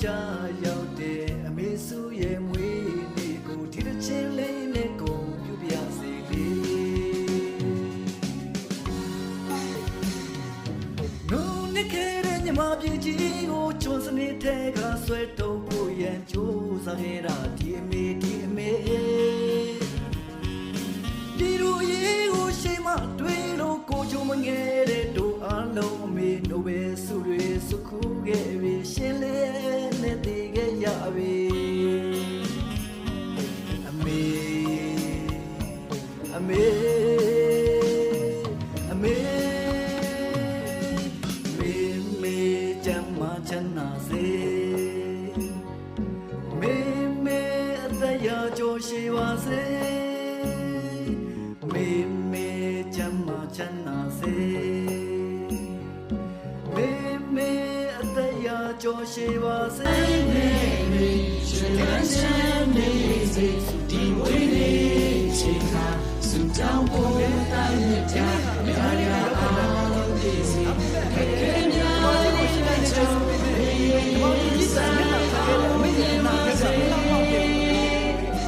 ရောက်တဲ့အမေစုရဲ့မွေးနေ့ကိုဒီတစ်ချင်းလေးနဲ့ကိုပြုပြစေလေနုနစ်ခဲ့တဲ့ညမပြည်ကြီးကိုချွန်စနေထဲကဆွဲတုံးဖို့ရန်ကြိုးစားခဲ့တာဒီအမေဒီလိုရေးကိုရှိမှတွေ့လို့ကိုချုံမငယ်တဲ့တို့အားလုံးအမေနိုဘယ်ဆုတွေစုခုခဲ့ပြီရှင်လေးနဲ့တည်ခဲ့ရပြီအမေကြမ်းမချမ်းသာစေမေအသက်ရကြောရှိပါစေမေချမ်းမချမ်းသာစေမေအသက်ရကြောရှိပါစေမေရှင်လန်းချမ်းနေစေဒီဝိနေချိန်ခါစုတောင်းဖို့တိုင်းမြတ်တာရအောင်ဒီစီကဲများလေးချောမေစာမေနာစေ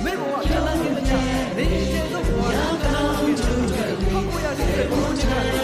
မေဘောကလာနေတယ်နေကျေတော့ဘာကောင်းတူတယ်ဘုရားရဲ့ဘုရား